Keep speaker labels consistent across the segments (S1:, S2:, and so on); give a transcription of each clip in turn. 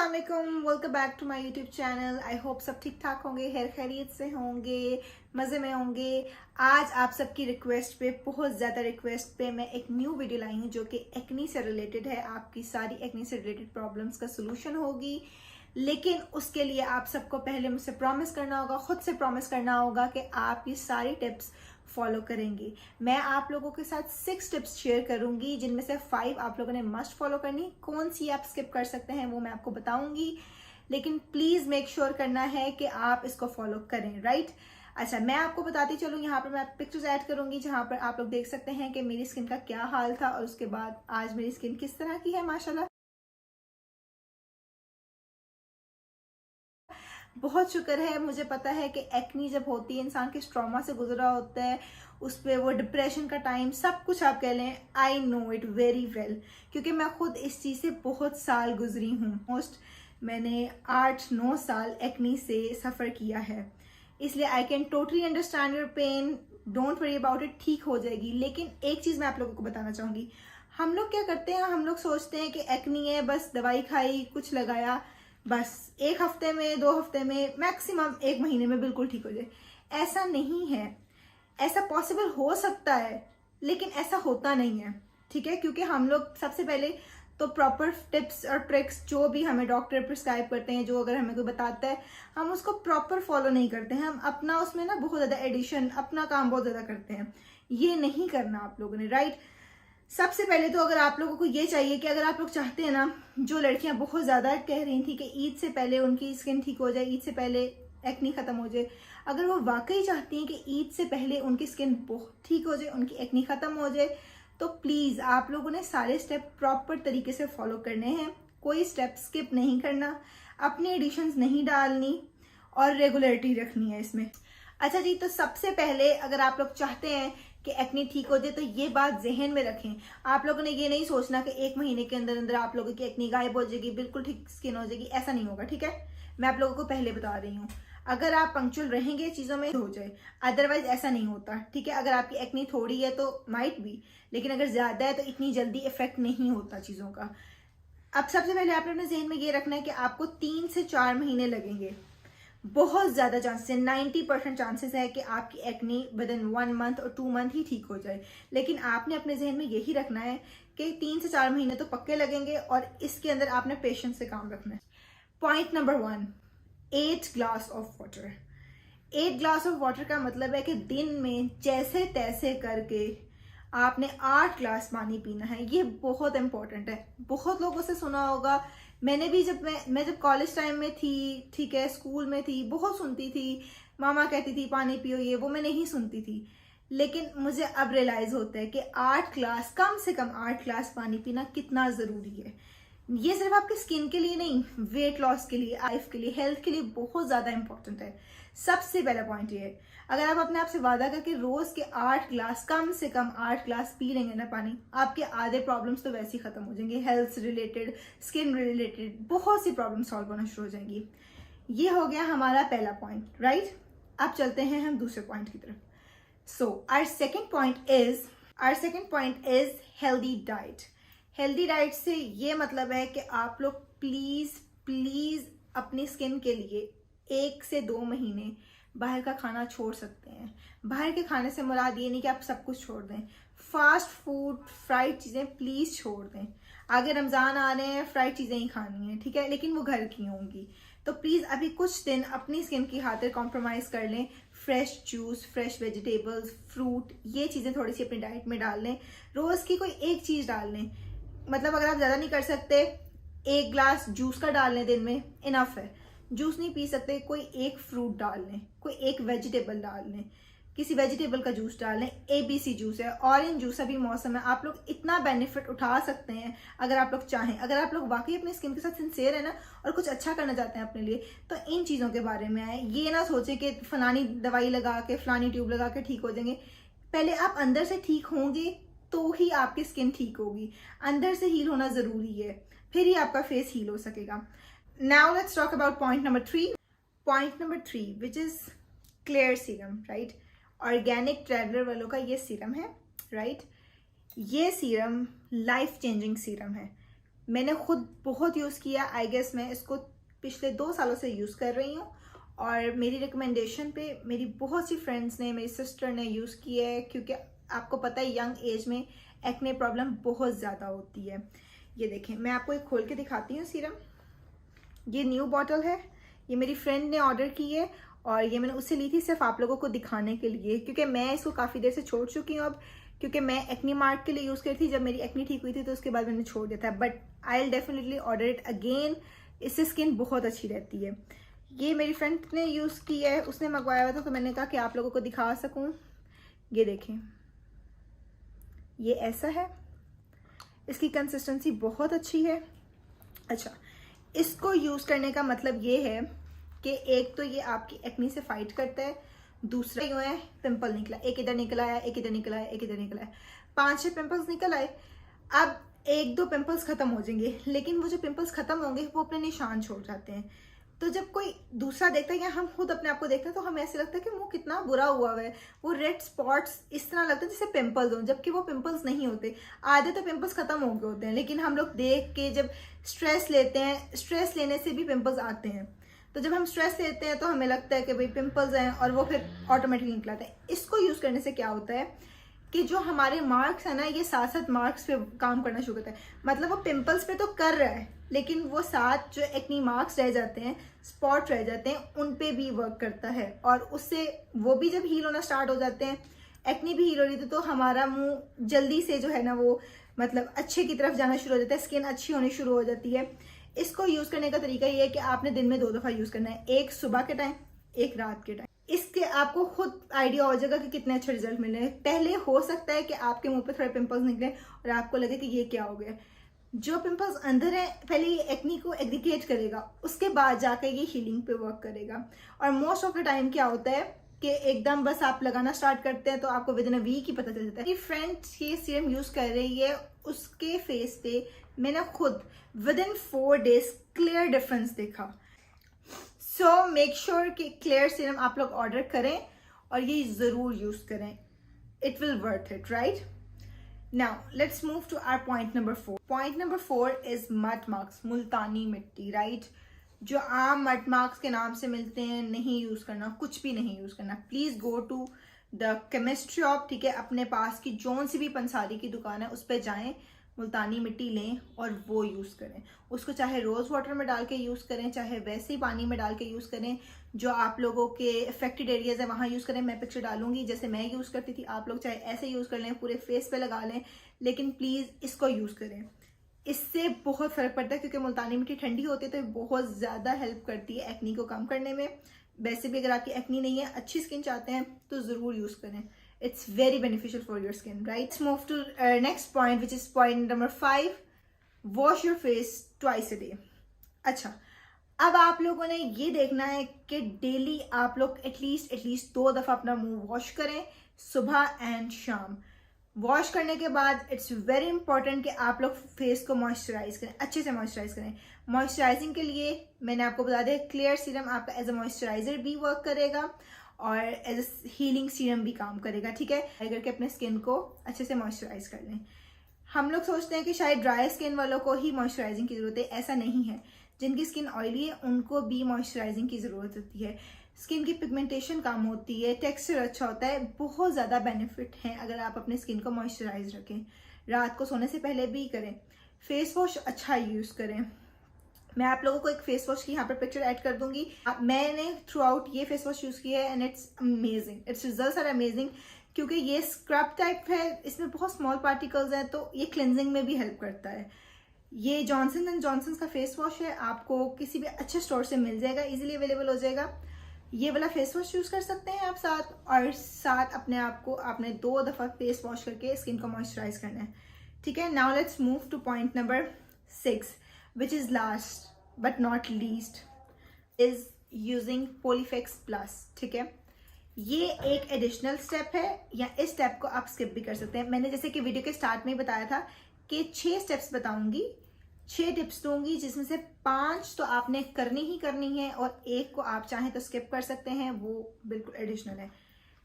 S1: अस्सलाम वालेकुम, welcome back to my YouTube channel. I hope सब ठीक ठाक होंगे, खैर खैरियत से होंगे, मज़े में होंगे। आज आप सबकी रिक्वेस्ट पे, बहुत ज़्यादा रिक्वेस्ट पे मैं एक न्यू वीडियो लाई हूँ जो कि एक्नी से रिलेटेड है। आपकी सारी एक्नी से रिलेटेड प्रॉब्लम्स का सोल्यूशन होगी, लेकिन उसके लिए आप सबको पहले मुझसे प्रॉमिस करना होगा, खुद से प्रॉमिस करना होगा कि आप ये सारी टिप्स फॉलो करेंगे। मैं आप लोगों के साथ 6 टिप्स शेयर करूंगी, जिनमें से 5 आप लोगों ने मस्ट फॉलो करनी। कौन सी आप स्किप कर सकते हैं वो मैं आपको बताऊंगी, लेकिन प्लीज मेक श्योर करना है कि आप इसको फॉलो करें, राइट? अच्छा, मैं आपको बताती चलूँ, यहाँ पर मैं पिक्चर्स ऐड करूंगी जहां पर आप लोग देख सकते हैं कि मेरी स्किन का क्या हाल था और उसके बाद आज मेरी स्किन किस तरह की है, माशाल्लाह। बहुत शुक्र है, मुझे पता है कि एक्नी जब होती है, इंसान के ट्रॉमा से गुजरा होता है, उस पर वो डिप्रेशन का टाइम, सब कुछ आप कह लें। I know it very well, क्योंकि मैं खुद इस चीज़ से बहुत साल गुजरी हूँ। मोस्ट मैंने 8-9 साल एक्नी से सफ़र किया है, इसलिए I can totally understand your pain. Don't worry about it, ठीक हो जाएगी। लेकिन एक चीज़ मैं आप लोगों को बताना चाहूँगी, हम लोग क्या करते हैं, हम लोग सोचते हैं कि एक्नी है, बस दवाई खाई, कुछ लगाया, बस 1 हफ्ते में, 2 हफ्ते में, मैक्सिमम 1 महीने में बिल्कुल ठीक हो जाए। ऐसा नहीं है। ऐसा पॉसिबल हो सकता है, लेकिन ऐसा होता नहीं है, ठीक है? क्योंकि हम लोग सबसे पहले तो प्रॉपर टिप्स और ट्रिक्स जो भी हमें डॉक्टर प्रिस्क्राइब करते हैं, जो अगर हमें कोई बताता है, हम उसको प्रॉपर फॉलो नहीं करते हैं। हम अपना उसमें ना बहुत ज़्यादा एडिशन, अपना काम बहुत ज़्यादा करते हैं। ये नहीं करना आप लोगों ने, राइट? सबसे पहले तो अगर आप लोगों को ये चाहिए कि अगर आप लोग चाहते हैं ना, जो लड़कियां बहुत ज़्यादा कह रही थी कि ईद से पहले उनकी स्किन ठीक हो जाए, ईद से पहले एक्नी ख़त्म हो जाए, अगर वो वाकई चाहती हैं कि ईद से पहले उनकी स्किन बहुत ठीक हो जाए, उनकी एक्नी ख़त्म हो जाए, तो प्लीज़ आप लोगों ने सारे स्टेप प्रॉपर तरीके से फॉलो करने हैं। कोई स्टेप स्किप नहीं करना, अपनी एडिशंस नहीं डालनी और रेगुलरिटी रखनी है इसमें। अच्छा जी, तो सबसे पहले अगर आप लोग चाहते हैं कि एक्नी ठीक हो जाए, तो ये बात जहन में रखें। आप लोगों ने ये नहीं सोचना कि 1 महीने के अंदर अंदर आप लोगों की एक्नी गायब हो जाएगी, बिल्कुल ठीक स्किन हो जाएगी। ऐसा नहीं होगा, ठीक है? मैं आप लोगों को पहले बता रही हूँ, अगर आप पंक्चुअल रहेंगे चीज़ों में हो जाए, अदरवाइज ऐसा नहीं होता, ठीक है? अगर आपकी एक्नी थोड़ी है तो माइट भी, लेकिन अगर ज़्यादा है तो इतनी जल्दी इफेक्ट नहीं होता चीज़ों का। अब सबसे पहले आप लोगों ने जहन में ये रखना है कि आपको 3 से 4 महीने लगेंगे। बहुत ज़्यादा चांसेस है, 90% चांसेस है कि आपकी एक्नी विद इन 1 मंथ और 2 मंथ ही ठीक हो जाए। लेकिन आपने अपने जहन में यही रखना है कि 3 से 4 महीने तो पक्के लगेंगे, और इसके अंदर आपने पेशेंस से काम रखना है। Point number 1, 8 glass of water. 8 glass of water का मतलब है कि दिन में जैसे तैसे करके आपने 8 ग्लास पानी पीना है। ये बहुत इंपॉर्टेंट है। बहुत लोगों से सुना होगा, मैंने भी, जब मैं जब कॉलेज टाइम में थी, ठीक है, स्कूल में थी, बहुत सुनती थी, मामा कहती थी पानी पियो, ये वो मैं नहीं सुनती थी। लेकिन मुझे अब रियलाइज होता है कि 8 ग्लास, कम से कम 8 ग्लास पानी पीना कितना ज़रूरी है। ये सिर्फ आपकी स्किन के लिए नहीं, वेट लॉस के लिए, लाइफ के लिए, हेल्थ के लिए बहुत ज़्यादा इंपॉर्टेंट है। सबसे पहला पॉइंट ये है, अगर आप अपने आप से वादा करके रोज के 8 ग्लास, कम से कम 8 ग्लास पी लेंगे ना पानी, आपके आधे प्रॉब्लम्स तो वैसे ही खत्म हो जाएंगे। हेल्थ से रिलेटेड, स्किन रिलेटेड बहुत सी प्रॉब्लम सॉल्व होना शुरू हो जाएंगी। ये हो गया हमारा पहला पॉइंट, राइट? अब चलते हैं हम दूसरे पॉइंट की तरफ। So our second point is healthy diet. Healthy diet से ये मतलब है कि आप लोग प्लीज अपनी स्किन के लिए 1 से 2 महीने बाहर का खाना छोड़ सकते हैं। बाहर के खाने से मुराद ये नहीं कि आप सब कुछ छोड़ दें। फास्ट फूड, फ्राइड चीज़ें प्लीज़ छोड़ दें। आगे रमज़ान आ रहे हैं, फ्राइड चीज़ें ही खानी है, ठीक है, लेकिन वो घर की होंगी। तो प्लीज़ अभी कुछ दिन अपनी स्किन की खातिर कॉम्प्रोमाइज़ कर लें। Fresh juice, fresh vegetables, fruit, ये चीज़ें थोड़ी सी अपनी डाइट में डाल लें। रोज़ की कोई एक चीज़ डाल लें। मतलब अगर आप ज़्यादा नहीं कर सकते, 1 ग्लास जूस का डाल लें दिन में, इनफ है। जूस नहीं पी सकते, कोई एक फ्रूट डाल लें, कोई एक वेजिटेबल डाल लें, किसी वेजिटेबल का जूस डाल लें। ABC जूस है, ऑरेंज जूस, अभी मौसम है, आप लोग इतना बेनिफिट उठा सकते हैं अगर आप लोग चाहें। अगर आप लोग वाकई अपनी स्किन के साथ सिंसियर है ना, और कुछ अच्छा करना चाहते हैं अपने लिए, तो इन चीज़ों के बारे में आए। ये ना सोचे कि फलानी दवाई लगा के, फलानी ट्यूब लगा के ठीक हो जाएंगे। पहले आप अंदर से ठीक होंगे तो ही आपकी स्किन ठीक होगी। अंदर से हील होना ज़रूरी है, फिर ही आपका फेस हील हो सकेगा। Now let's talk about point number 3. Point number 3, which is clear serum, right? Organic traveller वालों का ये सीरम है, राइट? ये सीरम लाइफ चेंजिंग सीरम है। मैंने खुद बहुत यूज़ किया। आई गेस मैं इसको पिछले 2 सालों से यूज़ कर रही हूँ और मेरी रिकमेंडेशन पे मेरी बहुत सी फ्रेंड्स ने, मेरी सिस्टर ने यूज़ किया है, क्योंकि आपको पता है यंग एज में एक्ने प्रॉब्लम बहुत ज़्यादा होती है। ये देखें, मैं आपको एक खोल के दिखाती हूँ सीरम। ये न्यू बॉटल है, ये मेरी फ्रेंड ने ऑर्डर की है और ये मैंने उससे ली थी सिर्फ आप लोगों को दिखाने के लिए, क्योंकि मैं इसको काफ़ी देर से छोड़ चुकी हूँ अब, क्योंकि मैं एक्नी मार्ट के लिए यूज़ करी थी। जब मेरी एक्नी ठीक हुई थी तो उसके बाद मैंने छोड़ दिया था, but I will definitely order it again. इससे स्किन बहुत अच्छी रहती है। ये मेरी फ्रेंड ने यूज़ की है, उसने मंगवाया हुआ था, तो मैंने कहा कि आप लोगों को दिखा सकूँ। ये देखें, ये ऐसा है, इसकी कंसिस्टेंसी बहुत अच्छी है। अच्छा, इसको यूज़ करने का मतलब ये है कि एक तो ये आपकी एक्नी से फाइट करता है, दूसरा यूँ है पिंपल निकला, एक इधर निकला है, एक इधर निकला है, एक इधर निकला है, 5-6 पिंपल्स निकल आए। अब 1-2 पिंपल्स खत्म हो जाएंगे, लेकिन वो जो पिंपल्स खत्म होंगे वो अपने निशान छोड़ जाते हैं। तो जब कोई दूसरा देखता है या हम खुद अपने आप को देखते हैं तो हमें ऐसे लगता है कि मुंह कितना बुरा हुआ है, वो रेड स्पॉट्स इस तरह लगता है जैसे पिंपल्स हो, जबकि वो पिंपल्स नहीं होते। आधे तो पिंपल्स खत्म हो गए होते हैं, लेकिन हम लोग देख के जब स्ट्रेस लेते हैं, स्ट्रेस लेने से भी पिंपल्स आते हैं। तो जब हम स्ट्रेस लेते हैं तो हमें लगता है कि भाई पिंपल्स हैं और वो फिर ऑटोमेटिकली निकलाता है। इसको यूज़ करने से क्या होता है कि जो हमारे मार्क्स है ना, ये 7-7 मार्क्स पे काम करना शुरू करता है। मतलब वो पिंपल्स पे तो कर रहा है, लेकिन वो 7 जो एक्नी मार्क्स रह जाते हैं, स्पॉट रह जाते हैं, उन पे भी वर्क करता है। और उससे वो भी जब हील होना स्टार्ट हो जाते हैं, एक्नी भी हील हो रही थी, तो हमारा मुंह जल्दी से जो है ना वो मतलब अच्छे की तरफ जाना शुरू हो जाता है, स्किन अच्छी होनी शुरू हो जाती है। इसको यूज़ करने का तरीका ये है कि आपने दिन में 2 दफ़ा यूज़ करना है, एक सुबह के टाइम, एक रात के टाइम। इसके आपको खुद आइडिया हो जाएगा कि कितने अच्छे रिजल्ट मिल रहे हैं। पहले हो सकता है कि आपके मुंह पे थोड़े पिंपल्स निकले और आपको लगे कि ये क्या हो गया। जो पिंपल्स अंदर है पहले ये एक्नी को एग्रीगेट करेगा, उसके बाद जाकर ये हीलिंग पे वर्क करेगा। और मोस्ट ऑफ द टाइम क्या होता है कि एकदम बस आप लगाना स्टार्ट करते हैं तो आपको विद इन अ वीक ही पता चल जाता है। मेरी फ्रेंड ये सीरम यूज कर रही है, उसके फेस पे मैंने खुद with in 4 days clear difference देखा। सो मेक श्योर कि क्लियर सीरम आप लोग ऑर्डर करें और ये जरूर यूज करें। It will worth it, right? Now let's move to our point number 4. Point number 4 is mud marks, मुल्तानी मिट्टी, right? जो आम मड मार्क्स के नाम से मिलते हैं, नहीं यूज करना, कुछ भी नहीं यूज करना। Please go to the chemist shop, ठीक है? अपने पास की जोन सी भी पंसारी की दुकान है उस पर जाएं, मुल्तानी मिट्टी लें और वो यूज करें। उसको चाहे रोज वाटर में डाल के यूज करें, चाहे वैसे ही पानी में डाल के यूज करें। जो आप लोगों के अफेक्टेड एरियाज है वहां यूज करें। मैं पिक्चर डालूंगी जैसे मैं यूज करती थी, आप लोग चाहे ऐसे यूज कर लें, पूरे फेस पे लगा लें, लेकिन प्लीज इसको यूज करें। इससे बहुत फर्क पड़ता है, क्योंकि मुल्तानी मिट्टी ठंडी होती है तो बहुत ज्यादा हेल्प करती है एक्नी को कम करने में। वैसे भी अगर आपकी एक्नी नहीं है, अच्छी स्किन चाहते हैं तो जरूर यूज करें। It's very beneficial for your skin, right? Let's move to next point, which is point number 5. Wash your face twice a day. अच्छा, अब आप लोगों ने ये देखना है कि डेली आप लोग एटलीस्ट 2 दफा अपना मुंह वॉश करें, सुबह एंड शाम। वॉश करने के बाद इट्स वेरी इंपॉर्टेंट कि आप लोग फेस को मॉइस्चराइज करें, अच्छे से मॉइस्चराइज करें। मॉइस्चराइजिंग के लिए मैंने आपको बता दिया, क्लियर सीरम आपका एज अ मॉइस्चराइजर भी वर्क करेगा और एज अ हीलिंग सीरम भी काम करेगा, ठीक है? करके अपने स्किन को अच्छे से मॉइस्चराइज कर लें। हम लोग सोचते हैं कि शायद ड्राई स्किन वालों को ही मॉइस्चराइजिंग की जरूरत है, ऐसा नहीं है। जिनकी स्किन ऑयली है उनको भी मॉइस्चराइजिंग की जरूरत होती है। स्किन की पिगमेंटेशन कम होती है, टेक्सचर अच्छा होता है, बहुत ज्यादा बेनिफिट है अगर आप अपने स्किन को मॉइस्चराइज रखें। रात को सोने से पहले भी करें। फेस वॉश अच्छा यूज करें। मैं आप लोगों को एक फेस वॉश की यहाँ पर पिक्चर ऐड कर दूंगी। मैंने थ्रू आउट ये फेस वॉश यूज किया है and it's amazing, its results are amazing, क्योंकि ये स्क्रब टाइप है, इसमें बहुत स्मॉल पार्टिकल्स हैं तो ये क्लिनजिंग में भी हेल्प करता है। ये जॉनसन एंड जॉनसन का फेस वॉश है, आपको किसी भी अच्छे स्टोर से मिल जाएगा, इजीली अवेलेबल हो जाएगा। ये वाला फेस वॉश यूज कर सकते हैं आप साथ अपने आप को आपने 2 दफा फेस वॉश करके स्किन को मॉइस्चराइज करना है, ठीक है? Now let's move two point number 6, which is last but not least is using Polyfix Plus, ठीक है? ये एक एडिशनल स्टेप है, या इस स्टेप को आप स्किप भी कर सकते हैं। मैंने जैसे कि वीडियो के स्टार्ट में ही बताया था कि 6 स्टेप्स बताऊंगी, 6 टिप्स दूंगी, जिसमें से 5 तो आपने करनी ही करनी है और 1 को आप चाहें तो स्किप कर सकते हैं, वो बिल्कुल एडिशनल है।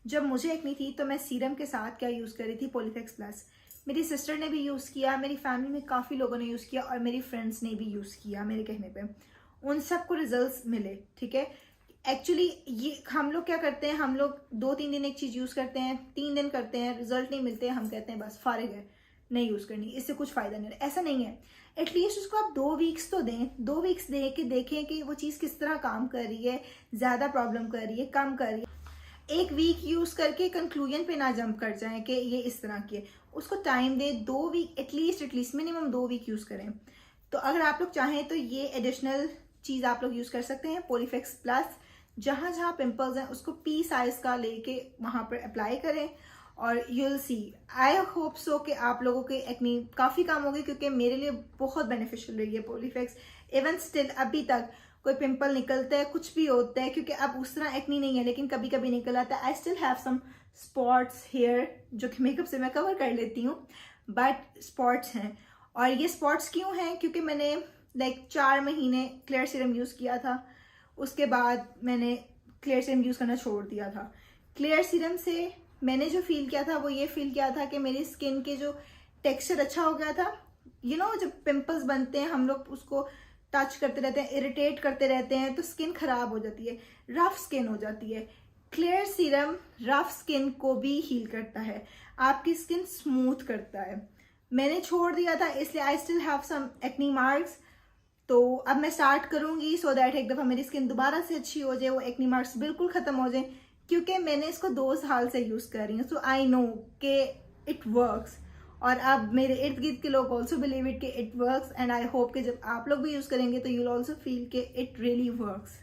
S1: जब मुझे एक्नी थी तो मैं सीरम के साथ क्या यूज कर रही थी, पोलीफिक्स प्लस। मेरी सिस्टर ने भी यूज़ किया, मेरी फैमिली में काफ़ी लोगों ने यूज़ किया और मेरी फ्रेंड्स ने भी यूज़ किया मेरे कहने पे, उन सबको रिजल्ट्स मिले। ठीक है, एक्चुअली ये हम लोग क्या करते हैं, हम लोग 2-3 दिन एक चीज़ यूज़ करते हैं, 3 दिन करते हैं, रिजल्ट नहीं मिलते, हम कहते हैं बस फारिग है, नहीं यूज़ करनी, इससे कुछ फ़ायदा नहीं है। ऐसा नहीं है, एटलीस्ट उसको आप 2 वीक्स तो दें, 2 वीक्स दे के देखें कि वो चीज़ किस तरह काम कर रही है, ज़्यादा प्रॉब्लम कर रही है, कम कर रही है। एक वीक यूज़ करके कंक्लूजन पे ना जंप कर जाएं कि ये इस तरह की है, उसको टाइम दें, 2 week at least minimum 2 week use करें। तो अगर आप लोग चाहें तो ये एडिशनल चीज़ आप लोग यूज़ कर सकते हैं, पॉलीफिक्स प्लस। जहाँ जहाँ पिंपल्स हैं उसको पी साइज का लेके वहाँ पर अप्लाई करें और you will see, I hope so कि आप लोगों के एक्नी काफ़ी कम होगी, क्योंकि मेरे लिए बहुत बेनिफिशियल रही है पॉलीफिक्स। इवन स्टिल अभी तक कोई पिंपल निकलता है, कुछ भी होता है, क्योंकि अब उस तरह एक्नी नहीं है लेकिन कभी कभी निकल आता है। I still have some spots here जो कि मेकअप से मैं कवर कर लेती हूँ, बट स्पॉट्स हैं। और ये स्पॉट्स क्यों हैं, क्योंकि मैंने 4 महीने क्लियर सीरम यूज़ किया था, उसके बाद मैंने क्लियर सीरम यूज़ करना छोड़ दिया था। क्लियर सीरम से मैंने जो फील किया था वो ये फील किया था कि मेरी स्किन के जो टेक्सचर अच्छा हो गया था। जब पिंपल्स बनते हैं हम लोग उसको टच करते रहते हैं, इरिटेट करते रहते हैं, तो स्किन खराब हो जाती है, रफ स्किन हो जाती है। क्लियर सीरम रफ स्किन को भी हील करता है, आपकी स्किन स्मूथ करता है। मैंने छोड़ दिया था इसलिए I still have some acne marks, तो अब मैं स्टार्ट करूंगी सो दैट एक दफ़ा मेरी स्किन दोबारा से अच्छी हो जाए, वो एक्नी मार्क्स बिल्कुल ख़त्म हो जाए, क्योंकि मैंने इसको 2 साल से यूज़ कर रही हूँ। सो आई नो कि इट वर्क्स, और अब मेरे इर्द गिर्द के लोग ऑल्सो बिलीव इट कि it works, and I hope कि जब आप लोग भी यूज़ करेंगे तो यू विल ऑल्सो फील कि it really works.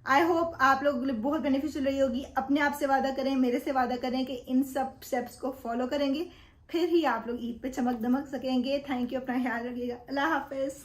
S1: I hope आप लोग बहुत बेनिफिशियल रही होगी। अपने आप से वादा करें, मेरे से वादा करें कि इन सब स्टेप्स को फॉलो करेंगे, फिर ही आप लोग ईद पे चमक दमक सकेंगे। थैंक यू, अपना ख्याल रखिएगा, अल्लाह हाफिज़।